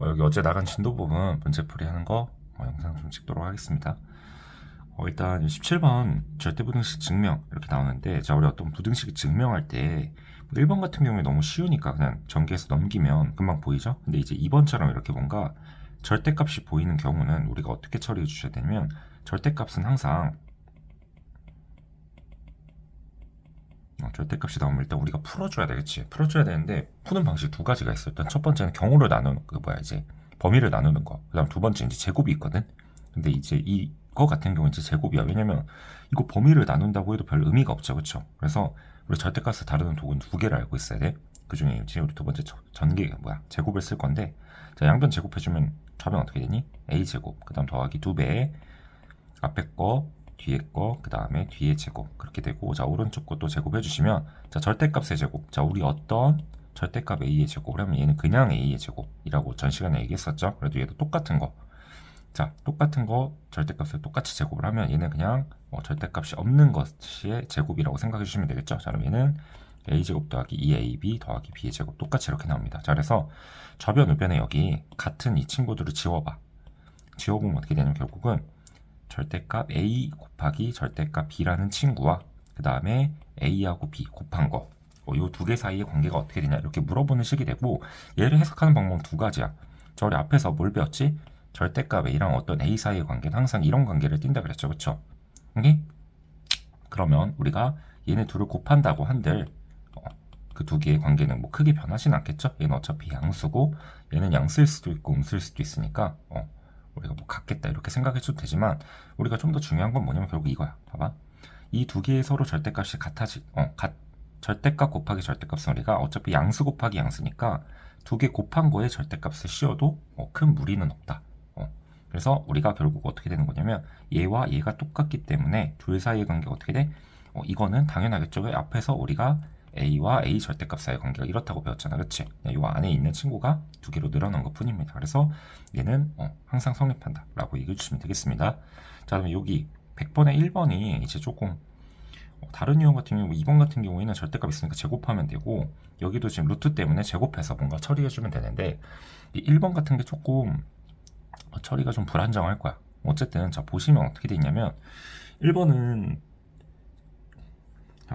여기 어제 나간 진도 부분 문제풀이 하는 거 영상 좀 찍도록 하겠습니다. 일단 17번 절대부등식 증명 이렇게 나오는데, 자, 우리 어떤 부등식을 증명할 때 1번 같은 경우에 너무 쉬우니까 그냥 전개해서 넘기면 금방 보이죠? 근데 이제 2번처럼 이렇게 뭔가 절대값이 보이는 경우는 우리가 어떻게 처리해 주셔야 되냐면, 절대값은 항상 절대값이 나오면 일단 우리가 풀어줘야 되겠지. 풀어줘야 되는데 푸는 방식 두 가지가 있어. 일단 첫 번째는 경우를 나누는 그 뭐야 이제 범위를 나누는 거. 그다음 두 번째 이제 제곱이 있거든. 근데 이제 이거 같은 경우는 이제 제곱이야. 왜냐면 이거 범위를 나눈다고 해도 별 의미가 없죠, 그렇죠? 그래서 우리 절대값을 다루는 도구는 두 개를 알고 있어야 돼. 그 중에 이제 우리 두 번째 전개 뭐야 제곱을 쓸 건데, 자, 양변 제곱해주면 좌변 어떻게 되니? a 제곱 그다음 더하기 2배 앞에 거 뒤에 거, 그 다음에 뒤에 제곱 그렇게 되고, 자, 오른쪽 것도 제곱해 주시면, 자, 절대값의 제곱, 자, 우리 어떤 절대값 a의 제곱을 하면 얘는 그냥 a의 제곱이라고 전 시간에 얘기했었죠. 그래도 얘도 똑같은 거, 자, 똑같은 거 절대값을 똑같이 제곱을 하면 얘는 그냥 절대값이 없는 것의 제곱이라고 생각해 주시면 되겠죠. 자, 그럼 얘는 a제곱 더하기 2ab 더하기 b의 제곱 똑같이 이렇게 나옵니다. 자, 그래서 좌변 우변에 여기 같은 이 친구들을 지워봐. 지워보면 어떻게 되냐면 결국은 절대값 a 곱하기 절대값 b라는 친구와 그 다음에 a하고 b 곱한 거, 이 두 개 사이의 관계가 어떻게 되냐 이렇게 물어보는 식이 되고, 얘를 해석하는 방법은 두 가지야. 저 우리 앞에서 뭘 배웠지? 절대값 a랑 어떤 a 사이의 관계는 항상 이런 관계를 띈다 그랬죠, 그쵸? 오케이? 그러면 우리가 얘네 둘을 곱한다고 한들 그 두 개의 관계는 뭐 크게 변하진 않겠죠? 얘는 어차피 양수고 얘는 양수일 수도 있고 음수일 수도 있으니까 우리가 뭐 같겠다 이렇게 생각해줘도 되지만, 우리가 좀 더 중요한 건 뭐냐면 결국 이거야. 봐봐. 이 두 개의 서로 절대값이 절대값 곱하기 절대값은 우리가 어차피 양수 곱하기 양수니까 두 개 곱한 거에 절대값을 씌워도 큰 무리는 없다. 그래서 우리가 결국 어떻게 되는 거냐면 얘와 얘가 똑같기 때문에 둘 사이의 관계가 어떻게 돼? 이거는 당연하겠죠. 왜? 앞에서 우리가 a와 a 절대값 사이의 관계가 이렇다고 배웠잖아, 그치? 이 안에 있는 친구가 두 개로 늘어난 것 뿐입니다. 그래서 얘는 항상 성립한다 라고 얘기해 주시면 되겠습니다. 자, 그러면 여기 100번에 1번이 이제 조금 다른 유형 같은 경우, 2번 같은 경우에는 절대값 있으니까 제곱하면 되고, 여기도 지금 루트 때문에 제곱해서 뭔가 처리해 주면 되는데, 이 1번 같은 게 조금 처리가 좀 불안정할 거야. 어쨌든 자, 보시면 어떻게 돼 있냐면 1번은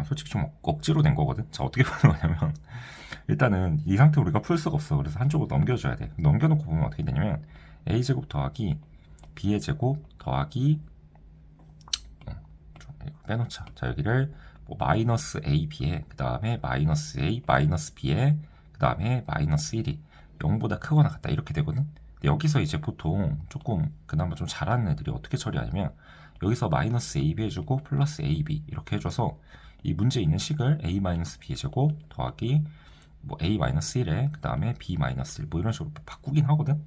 솔직히 좀 억지로 된 거거든. 자, 어떻게 푸는 거냐면 일단은 이 상태 우리가 풀 수가 없어. 그래서 한쪽으로 넘겨줘야 돼. 넘겨놓고 보면 어떻게 되냐면 a제곱 더하기 b의 제곱 더하기 좀 빼놓자. 자, 여기를 뭐 마이너스 ab에 그 다음에 마이너스 a 마이너스 b에 그 다음에 마이너스 1이 0보다 크거나 같다 이렇게 되거든. 근데 여기서 이제 보통 조금 그나마 좀 잘하는 애들이 어떻게 처리하냐면 여기서 마이너스 ab 해주고 플러스 ab 이렇게 해줘서 이 문제에 있는 식을 a 마이너스 b의 제곱 더하기 뭐 a 마이너스 1에 그 다음에 b 마이너스 1 뭐 이런 식으로 바꾸긴 하거든.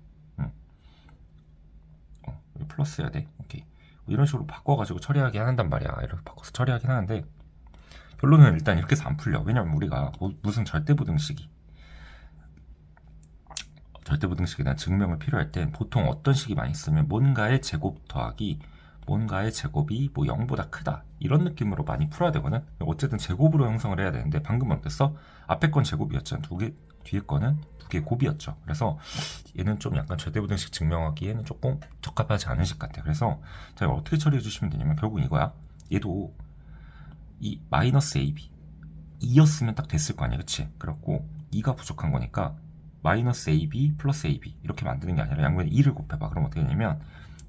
플러스 해야 돼. 오케이. 뭐 이런 식으로 바꿔가지고 처리하긴 한단 말이야. 이렇게 바꿔서 처리하긴 하는데 결론은 일단 이렇게 해서 안 풀려. 왜냐면 우리가 무슨 절대부등식에 대한 증명을 필요할 땐 보통 어떤 식이 많이 쓰면 뭔가의 제곱 더하기 뭔가의 제곱이 뭐 0보다 크다 이런 느낌으로 많이 풀어야 되거든. 어쨌든 제곱으로 형성을 해야 되는데 방금 어땠어? 앞에 건 제곱이었잖아. 두 개, 뒤에 거는 두 개 곱이었죠. 그래서 얘는 좀 약간 절대부등식 증명하기에는 조금 적합하지 않은 식 같아. 그래서 자, 어떻게 처리해 주시면 되냐면 결국 이거야. 얘도 이 마이너스 AB 2였으면 딱 됐을 거 아니야, 그치? 그렇고 2가 부족한 거니까 마이너스 AB 플러스 AB 이렇게 만드는 게 아니라 양변에 2를 곱해봐. 그럼 어떻게 되냐면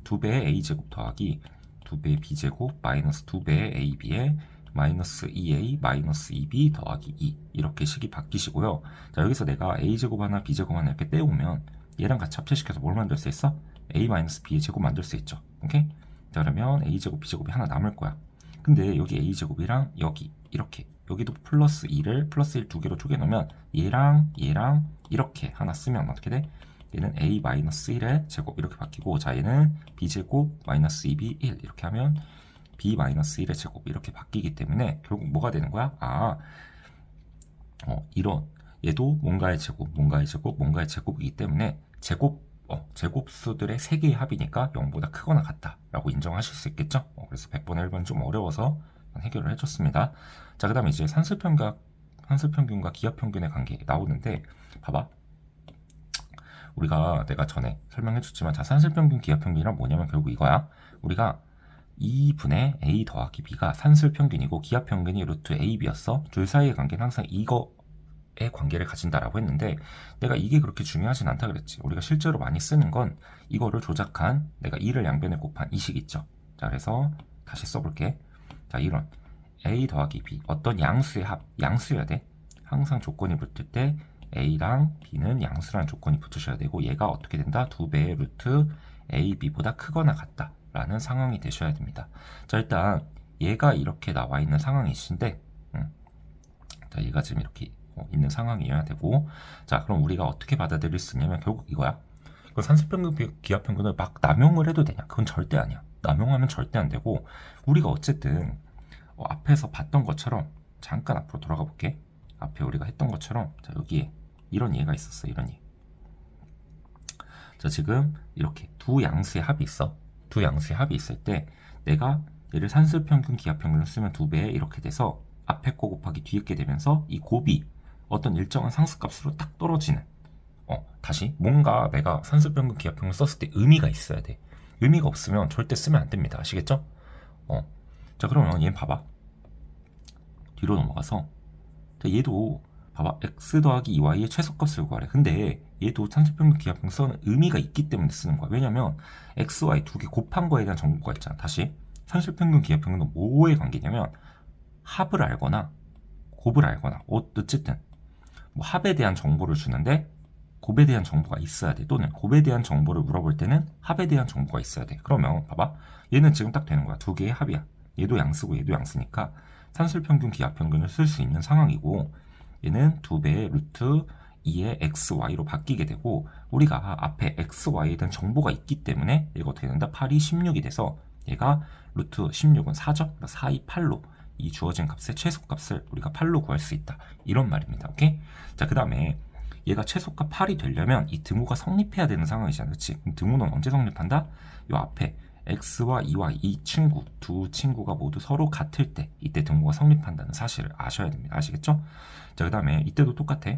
2배의 a제곱 더하기 2배의 b제곱 마이너스 2배의 ab에 마이너스 2a 마이너스 2b 더하기 2 이렇게 식이 바뀌시고요. 자, 여기서 내가 a제곱 하나 b제곱 하나 이렇게 떼오면 얘랑 같이 합체시켜서 뭘 만들 수 있어? a 마이너스 b의 제곱 만들 수 있죠. 오케이? 자, 그러면 a제곱 b제곱이 하나 남을 거야. 근데 여기 a제곱이랑 여기 이렇게 여기도 플러스 2를 플러스 1 두 개로 쪼개놓으면 얘랑 이렇게 하나 쓰면 어떻게 돼? 얘는 a-1의 제곱 이렇게 바뀌고, 자, 얘는 b제곱 마이너스 2b 1 이렇게 하면 b-1의 제곱 이렇게 바뀌기 때문에 결국 뭐가 되는 거야? 이런 얘도 뭔가의 제곱 뭔가의 제곱 뭔가의 제곱이기 때문에 제곱수들의 3개의 합이니까 0보다 크거나 같다 라고 인정하실 수 있겠죠. 그래서 100번에 1번은 좀 어려워서 해결을 해줬습니다. 자, 그 다음에 이제 산술평균과 기하평균의 관계 나오는데 봐봐. 내가 전에 설명해줬지만 자, 산술평균 기하평균이란 뭐냐면 결국 이거야. 우리가 2분의 a 더하기 b가 산술평균이고 기하평균이 루트 ab였어. 둘 사이의 관계는 항상 이거의 관계를 가진다라고 했는데 내가 이게 그렇게 중요하진 않다 그랬지. 우리가 실제로 많이 쓰는 건 이거를 조작한 내가 2를 양변에 곱한 이 식 있죠. 자, 그래서 다시 써볼게. 자, 이런 a 더하기 b 어떤 양수의 합, 양수여야 돼. 항상 조건이 붙을 때 a랑 b는 양수라는 조건이 붙으셔야 되고 얘가 어떻게 된다? 2배의 루트 ab보다 크거나 같다 라는 상황이 되셔야 됩니다. 자, 일단 얘가 이렇게 나와 있는 상황이신데 자, 얘가 지금 이렇게 있는 상황이어야 되고 자, 그럼 우리가 어떻게 받아들일 수 있냐면 결국 이거야. 그 산술평균 기하평균을 막 남용을 해도 되냐? 그건 절대 아니야. 남용하면 절대 안 되고 우리가 어쨌든 앞에서 봤던 것처럼 잠깐 앞으로 돌아가 볼게. 앞에 우리가 했던 것처럼 자, 여기에 이런 예가 있었어. 이런 예. 자, 지금 이렇게 두 양수의 합이 있어. 두 양수의 합이 있을 때 내가 얘를 산술평균 기하평균을 쓰면 2배에 이렇게 돼서 앞에 거 곱하기 뒤에 게 되면서 이 곱이 어떤 일정한 상수값으로 딱 떨어지는 다시 뭔가 내가 산술평균 기하평균을 썼을 때 의미가 있어야 돼. 의미가 없으면 절대 쓰면 안 됩니다. 아시겠죠? 자, 그러면 얘는 봐봐. 뒤로 넘어가서 자, 얘도 봐봐. x 더하기 2y의 최소값을 구하래. 근데 얘도 산술평균 기하평균 써는 의미가 있기 때문에 쓰는 거야. 왜냐면 x, y 두 개 곱한 거에 대한 정보가 있잖아. 다시 산술평균 기하평균은 뭐의 관계냐면 합을 알거나 곱을 알거나 어쨌든 뭐 합에 대한 정보를 주는데 곱에 대한 정보가 있어야 돼. 또는 곱에 대한 정보를 물어볼 때는 합에 대한 정보가 있어야 돼. 그러면 봐봐. 얘는 지금 딱 되는 거야. 두 개의 합이야. 얘도 양수고 얘도 양수니까 산술평균 기하평균을 쓸 수 있는 상황이고 얘는 2배의 루트 2의 xy로 바뀌게 되고 우리가 앞에 xy에 대한 정보가 있기 때문에 얘가 어떻게 된다? 8이 16이 돼서 얘가 루트 16은 4죠? 4, 2, 8로 이 주어진 값의 최소값을 우리가 8로 구할 수 있다. 이런 말입니다. 오케이? 자, 그 다음에 얘가 최소값 8이 되려면 이 등호가 성립해야 되는 상황이잖아. 그치? 그럼 등호는 언제 성립한다? 요 앞에 x와 2와 이 친구, 두 친구가 모두 서로 같을 때 이때 등호가 성립한다는 사실을 아셔야 됩니다. 아시겠죠? 자, 그 다음에 이때도 똑같아.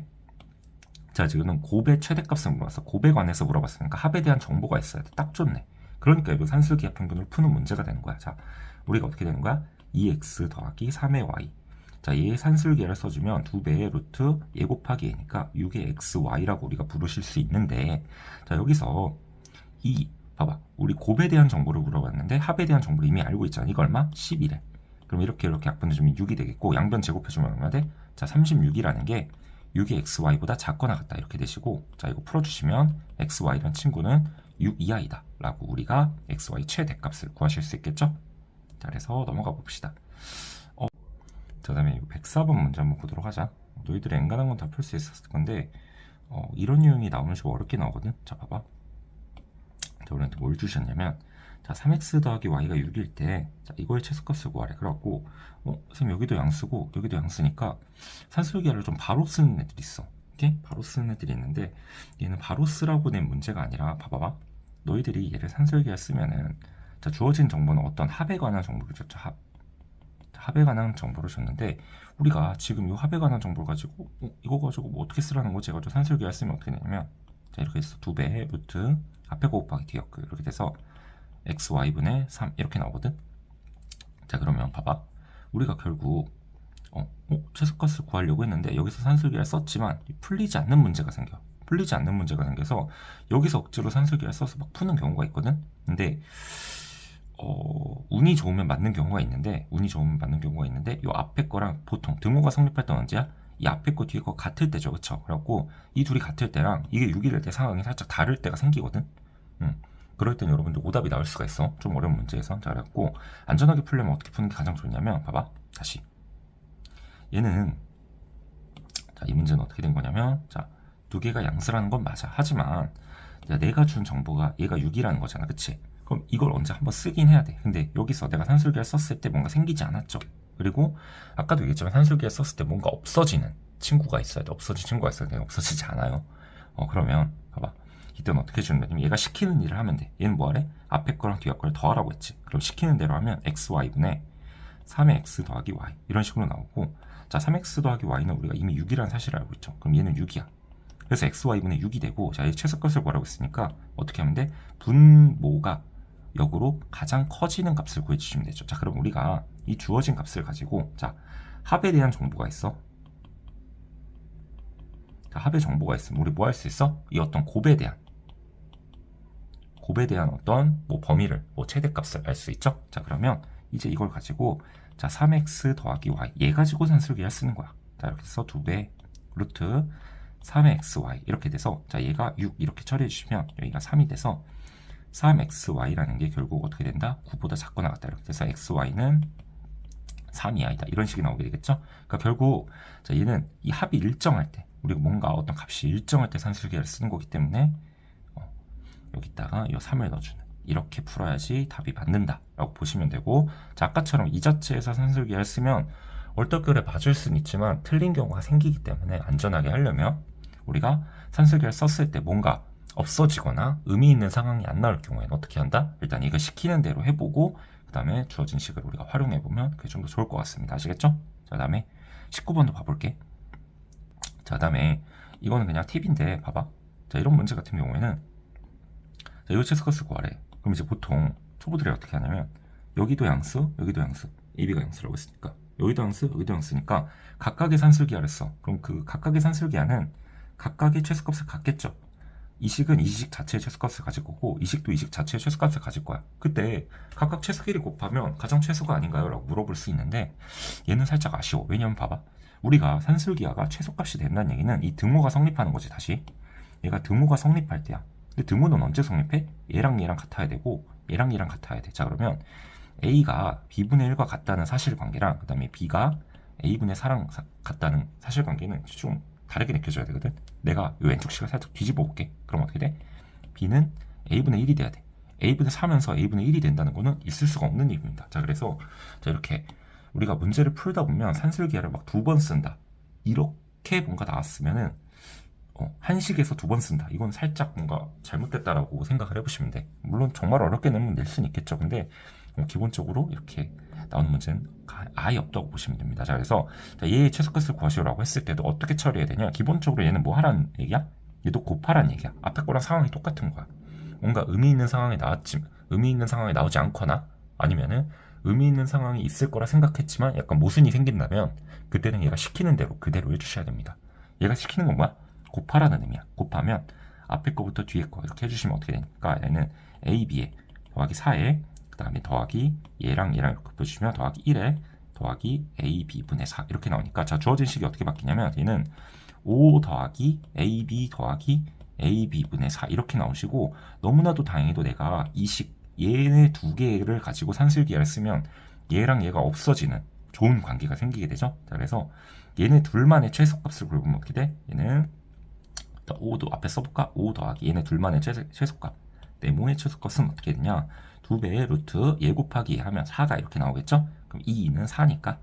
자, 지금은 곱의 최대값을 물어봤어. 곱에 관해서 물어봤으니까 합에 대한 정보가 있어야 돼. 딱 좋네. 그러니까 이거 산술기하평균을 푸는 문제가 되는 거야. 자, 우리가 어떻게 되는 거야? 2x 더하기 3의 y. 자, 얘의 산술계를 써주면 2배의 루트 얘 곱하기 얘니까 6의 xy라고 우리가 부르실 수 있는데 자, 여기서 이 봐봐. 우리 곱에 대한 정보를 물어봤는데 합에 대한 정보를 이미 알고 있잖아. 이거 얼마? 10이래. 그럼 이렇게 약분해주면 6이 되겠고 양변 제곱해주면 얼마 돼? 자, 36이라는 게 6의 xy보다 작거나 같다 이렇게 되시고 자, 이거 풀어주시면 xy라는 친구는 6 이하이다 라고 우리가 xy 최대값을 구하실 수 있겠죠? 자, 그래서 넘어가 봅시다. 자, 그 다음에 104번 문제 한번 보도록 하자. 너희들이 엔간한 건 다 풀 수 있었을 건데 이런 유형이 나오면 좀 어렵게 나오거든. 자, 봐봐. 자, 우리한테 뭘 주셨냐면 자, 3x 더하기 y가 6일 때 자, 이거의 최소값을 구하래. 그래갖고 선생님 여기도 양수고 여기도 양수니까 산술계를 좀 바로 쓰는 애들이 있어. 이렇게 바로 쓰는 애들이 있는데 얘는 바로 쓰라고 낸 문제가 아니라 봐봐봐. 너희들이 얘를 산술계를 쓰면은 자, 주어진 정보는 어떤 합에 관한 정보를 줬죠. 합에 관한 정보를 줬는데 우리가 지금 이 합에 관한 정보를 가지고 이거 가지고 뭐 어떻게 쓰라는 거지? 가지고 산술계를 쓰면 어떻게 되냐면 자, 이렇게 해서 2배 루트 앞에 거 곱하기 뒤에 거 이렇게 돼서 xy분의 3 이렇게 나오거든. 자, 그러면 봐봐. 우리가 결국 최소값을 구하려고 했는데 여기서 산술계를 썼지만 풀리지 않는 문제가 생겨. 풀리지 않는 문제가 생겨서 여기서 억지로 산술계를 써서 막 푸는 경우가 있거든. 근데 운이 좋으면 맞는 경우가 있는데 이 앞에 거랑 보통 등호가 성립할 때 언제야? 이 앞에 거 뒤에 거 같을 때죠. 그쵸? 그래갖고 이 둘이 같을 때랑 이게 6일 때 상황이 살짝 다를 때가 생기거든. 그럴 땐 여러분들 오답이 나올 수가 있어. 좀 어려운 문제에서. 자, 그래갖고 안전하게 풀려면 어떻게 푸는 게 가장 좋냐면 봐봐. 다시 얘는 자, 이 문제는 어떻게 된 거냐면 자, 두 개가 양수라는 건 맞아. 하지만 내가 준 정보가 얘가 6이라는 거잖아. 그치? 그럼 이걸 언제 한번 쓰긴 해야 돼. 근데 여기서 내가 산술계를 썼을 때 뭔가 생기지 않았죠. 그리고 아까도 얘기했지만 산술계를 썼을 때 뭔가 없어지는 친구가 있어야 돼. 없어진 친구가 있어야 돼. 없어지지 않아요. 그러면 봐봐. 이때는 어떻게 주는 거냐면 얘가 시키는 일을 하면 돼. 얘는 뭐 하래? 앞에 거랑 뒤에 거를 더하라고 했지. 그럼 시키는 대로 하면 xy분의 3의 x 더하기 y 이런 식으로 나오고 자, 3x 더하기 y는 우리가 이미 6이라는 사실을 알고 있죠. 그럼 얘는 6이야. 그래서 xy분의 6이 되고, 자, 이 최소값을 구하라고 했으니까 어떻게 하면 돼? 분모가 역으로 가장 커지는 값을 구해주시면 되죠. 자, 그럼 우리가 이 주어진 값을 가지고, 자, 합에 대한 정보가 있어. 자, 합의 정보가 있으면 우리 뭐 할 수 있어? 이 어떤 곱에 대한 어떤 뭐 범위를, 뭐 최대값을 알 수 있죠. 자, 그러면 이제 이걸 가지고, 자, 3x 더하기 y, 얘 가지고 산술기를 쓰는 거야. 자, 이렇게 해서 2배 루트 3xy 이렇게 돼서, 자, 얘가 6 이렇게 처리해 주시면 여기가 3이 돼서 3xy라는 게 결국 어떻게 된다? 9보다 작고 나갔다. 이렇게 돼서 xy는 3이 아니다. 이런 식이 나오게 되겠죠. 그러니까 결국, 자, 얘는 이 합이 일정할 때, 우리가 뭔가 어떤 값이 일정할 때 산술기를 쓰는 거기 때문에 여기다가 이 3을 넣어주는, 이렇게 풀어야지 답이 맞는다 라고 보시면 되고, 자, 아까처럼 이 자체에서 산술기를 쓰면 얼떨결에 맞을 수는 있지만 틀린 경우가 생기기 때문에 안전하게 하려면 우리가 산술기를 썼을 때 뭔가 없어지거나 의미 있는 상황이 안 나올 경우에는 어떻게 한다? 일단 이거 시키는 대로 해보고 그 다음에 주어진 식을 우리가 활용해보면 그게 좀 더 좋을 것 같습니다. 아시겠죠? 자, 그 다음에 19번도 봐볼게. 자, 그 다음에 이거는 그냥 팁인데 봐봐. 자, 이런 문제 같은 경우에는, 자, 이거 최소값을 구하래. 그럼 이제 보통 초보들이 어떻게 하냐면 여기도 양수, 여기도 양수, AB가 양수라고 했으니까 여기도 양수, 여기도 양수니까 각각의 산술기하를 써. 그럼 그 각각의 산술기하는 각각의 최소값을 갖겠죠. 이 식은 이 식 자체의 최소값을 가질 거고, 이 식도 이 식 자체의 최소값을 가질 거야. 그때 각각 최소끼리 곱하면 가장 최소가 아닌가요? 라고 물어볼 수 있는데, 얘는 살짝 아쉬워. 왜냐면 봐봐, 우리가 산술기하가 최소값이 된다는 얘기는 이 등호가 성립하는 거지. 다시 얘가 등호가 성립할 때야. 근데 등호는 언제 성립해? 얘랑 얘랑 같아야 되고 얘랑 얘랑 같아야 돼. 자, 그러면 A가 B분의 1과 같다는 사실관계랑 그 다음에 B가 A분의 4랑 같다는 사실관계는 좀 다르게 느껴져야 되거든. 내가 이 왼쪽 식을 살짝 뒤집어 볼게. 그럼 어떻게 돼? B는 A분의 1이 돼야 돼. A분의 4면서 A분의 1이 된다는 거는 있을 수가 없는 얘기입니다. 자, 그래서 자, 이렇게 우리가 문제를 풀다 보면 산술기하를 막 2번 쓴다, 이렇게 뭔가 나왔으면은 한 식에서 2번 쓴다, 이건 살짝 뭔가 잘못됐다라고 생각을 해보시면 돼. 물론 정말 어렵게 내면 낼 수는 있겠죠. 근데 기본적으로 이렇게 나오는 문제는 아예 없다고 보시면 됩니다. 자, 그래서 얘의 최소값을 구하시오라고 했을 때도 어떻게 처리해야 되냐? 기본적으로 얘는 뭐 하라는 얘기야? 얘도 곱하라는 얘기야. 앞에 거랑 상황이 똑같은 거야. 뭔가 의미 있는 상황이 나오지 않거나 아니면은 의미 있는 상황이 있을 거라 생각했지만 약간 모순이 생긴다면 그때는 얘가 시키는 대로 그대로 해주셔야 됩니다. 얘가 시키는 건 뭐야? 곱하라는 의미야. 곱하면 앞에 거부터 뒤에 거 이렇게 해주시면 어떻게 되니까 얘는 AB에 더하기 4에 그 다음에 더하기 얘랑 얘랑 이렇게 곱해주시면 더하기 1에 더하기 AB분의 4 이렇게 나오니까, 자, 주어진 식이 어떻게 바뀌냐면 얘는 5 더하기 AB 더하기 AB분의 4 이렇게 나오시고, 너무나도 다행히도 내가 이 식 얘네 두 개를 가지고 산술기하를 쓰면 얘랑 얘가 없어지는 좋은 관계가 생기게 되죠. 자, 그래서 얘네 둘만의 최소값을 구해보면 어떻게 돼? 얘는 5도 앞에 써볼까? 5 더하기 얘네 둘만의 최소값, 네모의 최소값은 어떻게 되냐? 2배의 루트 얘 곱하기 얘 하면 4가 이렇게 나오겠죠? 그럼 2는 4니까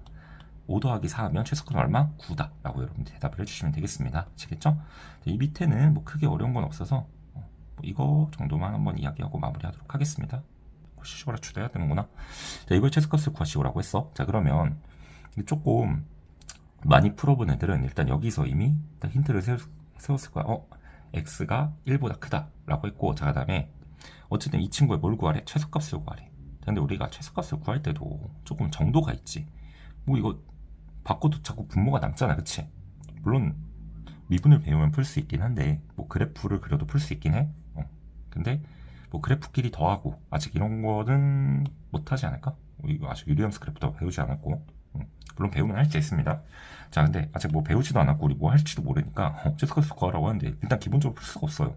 5 더하기 4 하면 최소값은 얼마? 9다 라고 여러분들 대답을 해주시면 되겠습니다. 아시겠죠? 이 밑에는 뭐 크게 어려운 건 없어서 이거 정도만 한번 이야기하고 마무리하도록 하겠습니다. 시시오라 추대해야 되는구나. 자, 이걸 최소값을 구하시오라고 했어. 자, 그러면 조금 많이 풀어본 애들은 일단 여기서 이미 일단 힌트를 세웠을 거야. x가 1보다 크다 라고 했고, 자, 그 다음에 어쨌든 이 친구의 뭘 구하래? 최소값을 구하래. 근데 우리가 최소값을 구할 때도 조금 정도가 있지. 뭐 이거 바꿔도 자꾸 분모가 남잖아, 그치? 물론 미분을 배우면 풀 수 있긴 한데 뭐 그래프를 그려도 풀 수 있긴 해. 근데 뭐 그래프끼리 더하고 아직 이런 거는 못하지 않을까? 이거 아직 유리함수 그래프도 배우지 않았고, 물론 배우면 할 수 있습니다. 자, 근데 아직 뭐 배우지도 않았고 우리 뭐 할지도 모르니까 최소값을 구하라고 하는데 일단 기본적으로 풀 수가 없어요.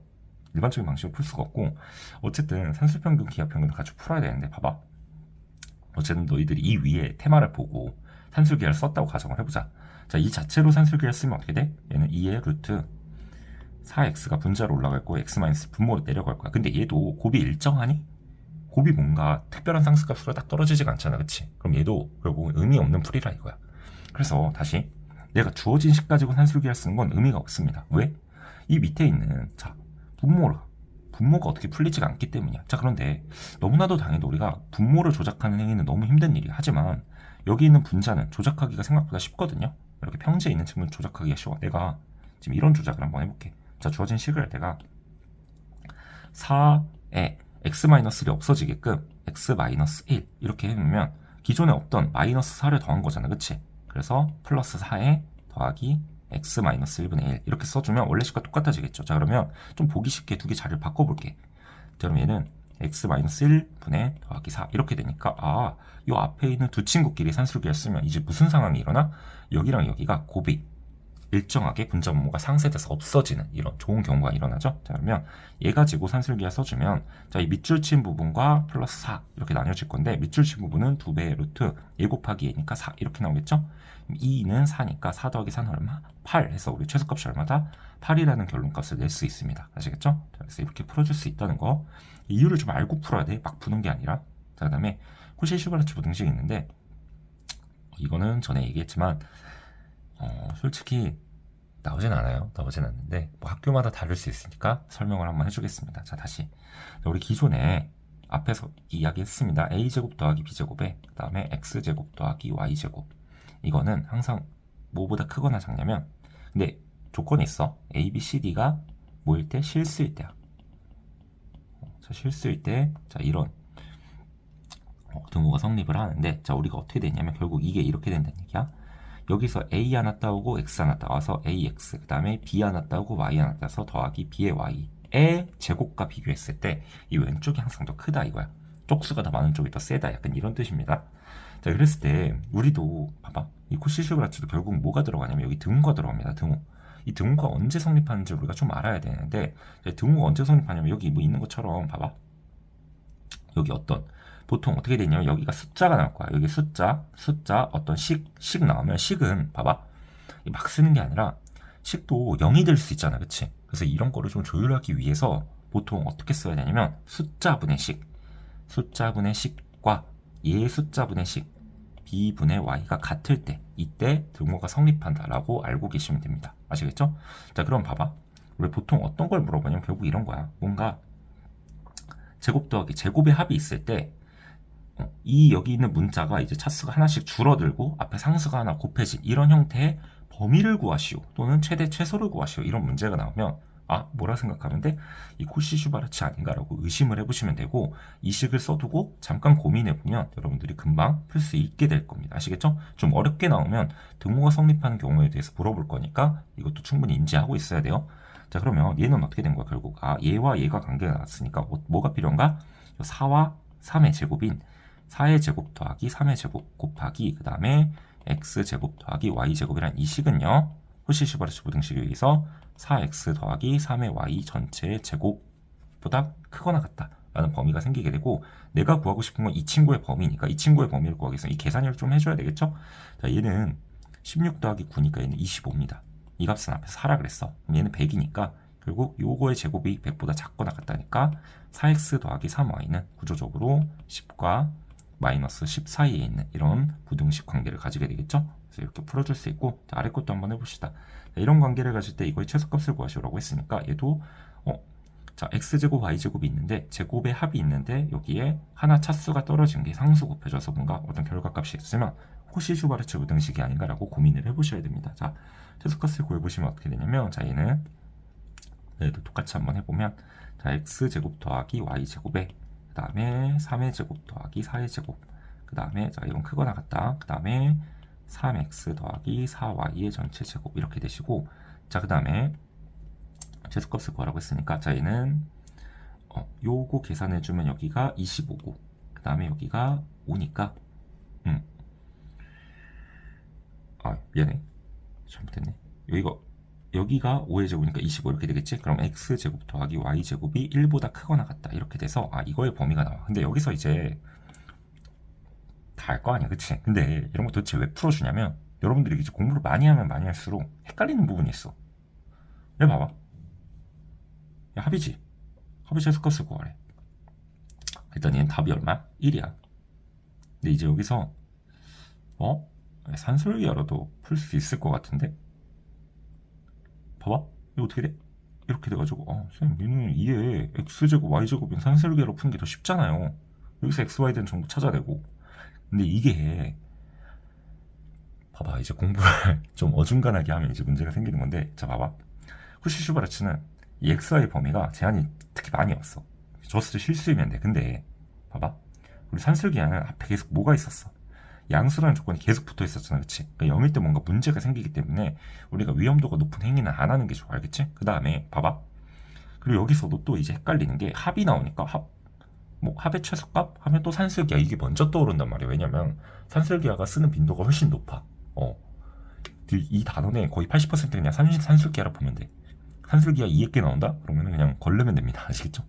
일반적인 방식으로 풀 수가 없고, 어쨌든 산술평균, 기하평균을 같이 풀어야 되는데 봐봐. 어쨌든 너희들이 이 위에 테마를 보고 산술기하를 썼다고 가정을 해보자. 자, 이 자체로 산술기하를 쓰면 어떻게 돼? 얘는 2의 루트 4x가 분자로 올라갈 거고 x- 분모로 내려갈 거야. 근데 얘도 곱이 일정하니? 곱이 뭔가 특별한 상수값으로 딱 떨어지지가 않잖아, 그치? 그럼 얘도 결국 의미 없는 풀이라 이거야. 그래서 다시 내가 주어진 식 가지고 산술기하를 쓰는 건 의미가 없습니다. 왜? 이 밑에 있는 자 분모가 어떻게 풀리지가 않기 때문이야. 자, 그런데 너무나도 당연히 우리가 분모를 조작하는 행위는 너무 힘든 일이야. 하지만 여기 있는 분자는 조작하기가 생각보다 쉽거든요. 이렇게 평지에 있는 친구는 조작하기가 쉬워. 내가 지금 이런 조작을 한번 해볼게. 자, 주어진 식을 내가 4에 x-1이 없어지게끔 x-1 이렇게 해놓으면 기존에 없던 마이너스 4를 더한 거잖아, 그치? 그래서 플러스 4에 더하기 x-1분의 1 이렇게 써주면 원래 식과 똑같아지겠죠. 자, 그러면 좀 보기 쉽게 두 개 자리를 바꿔볼게. 자, 그럼 얘는 x-1분의 더하기 4 이렇게 되니까 이 앞에 있는 두 친구끼리 산술기를 쓰면 이제 무슨 상황이 일어나? 여기랑 여기가 곱이 일정하게 분자 분모가 상쇄돼서 없어지는 이런 좋은 경우가 일어나죠. 자, 그러면 얘 가지고 산술기를 써주면 자, 이 밑줄 친 부분과 플러스 4 이렇게 나뉘어질 건데 밑줄 친 부분은 2배의 루트 1 곱하기 2니까 4 이렇게 나오겠죠. 2는 4니까 4 더하기 4는 얼마? 8 해서 우리 최소값이 얼마다? 8이라는 결론값을 낼 수 있습니다. 아시겠죠? 자, 그래서 이렇게 풀어줄 수 있다는 거 이유를 좀 알고 풀어야 돼. 막 푸는 게 아니라. 자, 그 다음에 코시-슈바르츠 부등식이 있는데 이거는 전에 얘기했지만 솔직히 나오진 않아요. 나오진 않는데 뭐 학교마다 다를 수 있으니까 설명을 한번 해주겠습니다. 자, 다시 우리 기존에 앞에서 이야기했습니다. a제곱 더하기 b제곱에 그 다음에 x제곱 더하기 y제곱 이거는 항상 뭐보다 크거나 작냐면 근데 조건이 있어. a, b, c, d가 뭐일 때? 실수일 때야. 자, 실수일 때 자, 이런 등호가 성립을 하는데 자, 우리가 어떻게 되냐면 결국 이게 이렇게 된다는 얘기야. 여기서 a 하나 따오고 x 하나 따와서 ax 그 다음에 b 하나 따오고 y 하나 따서 더하기 b의 y의 제곱과 비교했을 때 이 왼쪽이 항상 더 크다 이거야. 쪽수가 더 많은 쪽이 더 세다 약간 이런 뜻입니다. 자, 그랬을 때 우리도 봐봐 이 코시-슈바르츠도 결국 뭐가 들어가냐면 여기 등호가 들어갑니다. 등호. 이 등호가 언제 성립하는지 우리가 좀 알아야 되는데 등호가 언제 성립하냐면 여기 뭐 있는 것처럼 봐봐 여기 어떤 보통 어떻게 되냐면 여기가 숫자가 나올 거야. 여기 숫자 어떤 식 나오면 식은 봐봐 막 쓰는 게 아니라 식도 0이 될 수 있잖아, 그치? 그래서 이런 거를 좀 조율하기 위해서 보통 어떻게 써야 되냐면 숫자분의 식과 얘의 숫자분의 식 b분의 y가 같을 때 이때 등호가 성립한다라고 알고 계시면 됩니다. 아시겠죠? 자, 그럼 봐봐 우리 보통 어떤 걸 물어보냐면 결국 이런 거야. 뭔가 제곱 더하기 제곱의 합이 있을 때 이 여기 있는 문자가 이제 차수가 하나씩 줄어들고 앞에 상수가 하나 곱해진 이런 형태의 범위를 구하시오 또는 최대 최소를 구하시오 이런 문제가 나오면 뭐라 생각하면 돼? 이 코시-슈바르츠 아닌가라고 의심을 해보시면 되고 이 식을 써두고 잠깐 고민해보면 여러분들이 금방 풀 수 있게 될 겁니다. 아시겠죠? 좀 어렵게 나오면 등호가 성립하는 경우에 대해서 물어볼 거니까 이것도 충분히 인지하고 있어야 돼요. 자, 그러면 얘는 어떻게 된 거야? 결국 얘와 얘가 관계가 나왔으니까 뭐가 필요한가? 4와 3의 제곱인 4의 제곱 더하기 3의 제곱 곱하기 그 다음에 x제곱 더하기 y제곱이란 이 식은요 코시-슈바르츠 부등식에 의해서 4x 더하기 3의 y 전체의 제곱보다 크거나 같다 라는 범위가 생기게 되고 내가 구하고 싶은 건 이 친구의 범위니까 이 친구의 범위를 구하기 위해서 이 계산을 좀 해줘야 되겠죠. 자, 얘는 16 더하기 9니까 얘는 25입니다. 이 값은 앞에서 4라 그랬어. 그럼 얘는 100이니까 결국 요거의 제곱이 100보다 작거나 같다니까 4x 더하기 3y는 구조적으로 10과 마이너스 10 사이에 있는 이런 부등식 관계를 가지게 되겠죠. 그래서 이렇게 풀어줄 수 있고 자, 아래 것도 한번 해봅시다. 자, 이런 관계를 가질 때 이거의 최소값을 구하시라고 했으니까 얘도 자, x제곱 y제곱이 있는데 제곱의 합이 있는데 여기에 하나 차수가 떨어진 게 상수 곱해져서 뭔가 어떤 결과값이 있으면 코시-슈바르츠 부등식이 아닌가라고 고민을 해보셔야 됩니다. 자, 최소값을 구해보시면 어떻게 되냐면 자, 얘는 얘도 똑같이 한번 해보면 자, x제곱 더하기 y제곱에 그 다음에 3의 제곱 더하기 4의 제곱 그 다음에 자, 이건 크거나 같다. 그 다음에 3x 더하기 4y의 전체 제곱 이렇게 되시고 자, 그 다음에 최소값을 구하라고 했으니까 자, 얘는 요거 계산해주면 여기가 25고 그 다음에 여기가 5니까 미안해 잘못했네. 여기가 5의 제곱이니까 25 이렇게 되겠지? 그럼 x제곱 더하기 y제곱이 1보다 크거나 같다 이렇게 돼서 이거의 범위가 나와. 근데 여기서 이제 다 알 거 아니야, 그치? 근데 이런 거 도대체 왜 풀어주냐면 여러분들이 이제 공부를 많이 하면 많이 할수록 헷갈리는 부분이 있어. 얘 봐봐. 야, 합이지? 합의 최소값을 구하래. 일단 얘는 답이 얼마? 1이야. 근데 이제 여기서 산술기하러도 풀 수 있을 것 같은데? 봐봐. 이거 어떻게 돼? 이렇게 돼가지고 선생님 얘는 2에 x제곱 y제곱인 산술기하러 푸는 게 더 쉽잖아요. 여기서 x, y 된 정보 찾아내고. 근데 이게 봐봐 이제 공부를 좀 어중간하게 하면 이제 문제가 생기는 건데 자 봐봐 쿠시 슈바르츠는 이 xy 범위가 제한이 특히 많이 없어. 저스트 실수이면 돼. 근데 봐봐, 우리 산술기하는 앞에 계속 뭐가 있었어? 양수라는 조건이 계속 붙어 있었잖아, 그치? 그러니까 0일 때 뭔가 문제가 생기기 때문에 우리가 위험도가 높은 행위는 안 하는 게 좋아, 알겠지? 그 다음에 봐봐, 그리고 여기서도 또 이제 헷갈리는 게 합이 나오니까 합의 최소값 하면 또 산술기하, 이게 먼저 떠오른단 말이야. 왜냐면 산술기하가 쓰는 빈도가 훨씬 높아. 이 단원의 거의 80% 그냥 산술기하라 보면 돼. 산술기하 200개 나온다? 그러면 그냥 걸르면 됩니다. 아시겠죠?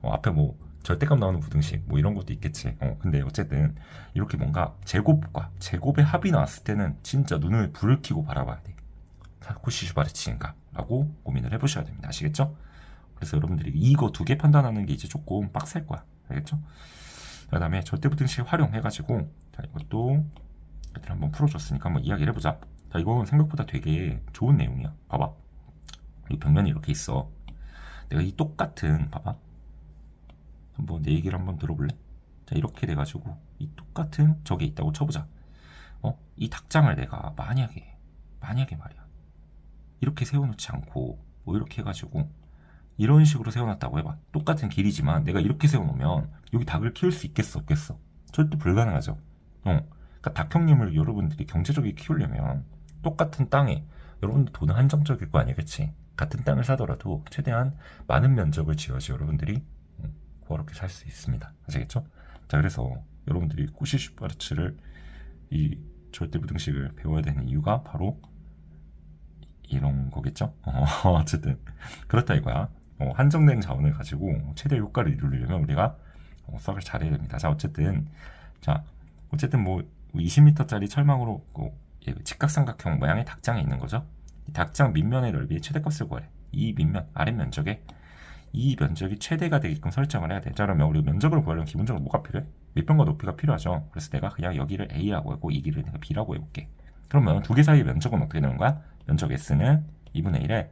앞에 뭐 절대값 나오는 부등식 뭐 이런 것도 있겠지. 근데 어쨌든 이렇게 뭔가 제곱과 제곱의 합이 나왔을 때는 진짜 눈을 불을 켜고 바라봐야 돼. 쿠시 슈바르츠인가? 라고 고민을 해보셔야 됩니다. 아시겠죠? 그래서 여러분들이 이거 두 개 판단하는 게 이제 조금 빡셀 거야. 알겠죠? 그 다음에 절대부등식 활용해가지고, 자, 이것도 애들 한번 풀어줬으니까 한번 이야기를 해보자. 자, 이건 생각보다 되게 좋은 내용이야. 봐봐. 이 벽면이 이렇게 있어. 내가 이 똑같은, 봐봐. 한번 내 얘기를 한번 들어볼래? 자, 이렇게 돼가지고 이 똑같은 저게 있다고 쳐보자. 이 닭장을 내가 만약에 말이야, 이렇게 세워놓지 않고 뭐 이렇게 해가지고 이런 식으로 세워놨다고 해봐. 똑같은 길이지만 내가 이렇게 세워놓으면 여기 닭을 키울 수 있겠어, 없겠어? 절대 불가능하죠. 그러니까 닭형님을 여러분들이 경제적으로 키우려면 똑같은 땅에, 여러분들 돈은 한정적일 거 아니겠지? 같은 땅을 사더라도 최대한 많은 면적을 지어야지 여러분들이 어렵게 살 수 있습니다. 아시겠죠? 자, 그래서 여러분들이 쿠시 슈바르츠를, 이 절대부등식을 배워야 되는 이유가 바로 이런 거겠죠? 어쨌든 그렇다 이거야. 한정된 자원을 가지고 최대 효과를 이루려면 우리가 수학을 잘해야 됩니다. 자, 어쨌든 뭐 20m짜리 철망으로 직각삼각형 모양의 닭장이 있는 거죠. 이 닭장 밑면의 넓이의 최대값을 구하래. 이 밑면 아랫면적에 이 면적이 최대가 되게끔 설정을 해야 돼. 자, 그러면 우리 면적을 구하려면 기본적으로 뭐가 필요해? 밑변과 높이가 필요하죠. 그래서 내가 그냥 여기를 A라고 하고 이 길을 내가 B라고 해볼게. 그러면 두 개 사이의 면적은 어떻게 되는 거야? 면적 S는 2분의 1에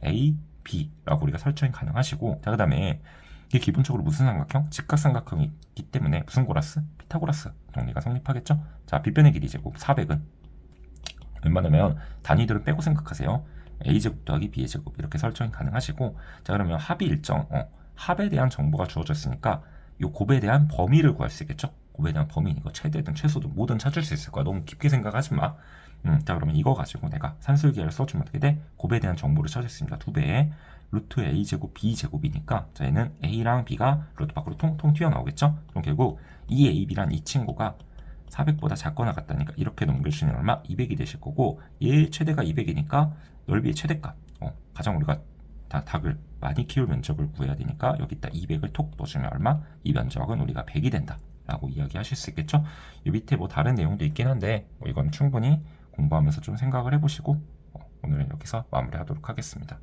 A, B라고 우리가 설정이 가능하시고, 자, 그 다음에 이게 기본적으로 무슨 삼각형? 직각삼각형이기 때문에 무슨 고라스? 피타고라스 정리가 성립하겠죠? 자, 빗변의 길이 제곱 400은 웬만하면 단위들을 빼고 생각하세요. A제곱 더하기 B제곱 이렇게 설정이 가능하시고, 자, 그러면 합이 일정, 합에 대한 정보가 주어졌으니까 이 곱에 대한 범위를 구할 수 있겠죠? 곱에 대한 범위, 이거 최대든 최소든 뭐든 찾을 수 있을 거야. 너무 깊게 생각하지 마. 자, 그러면 이거 가지고 내가 산술기하를 써주면 어떻게 돼? 곱에 대한 정보를 찾을 수 있습니다. 2배에 루트 A제곱 B제곱이니까, 자, 얘는 A랑 B가 루트 밖으로 통통 튀어나오겠죠? 그럼 결국 이 AB란 이 친구가 400보다 작거나 같다니까 이렇게 넘겨주시는 얼마? 200이 되실 거고, 얘 최대가 200이니까 넓이의 최대값, 가장 우리가 닭을 많이 키울 면적을 구해야 되니까 여기다 200을 톡 넣어주면 얼마? 이 면적은 우리가 100이 된다 라고 이야기하실 수 있겠죠? 이 밑에 뭐 다른 내용도 있긴 한데 이건 충분히 공부하면서 좀 생각을 해보시고 오늘은 여기서 마무리하도록 하겠습니다.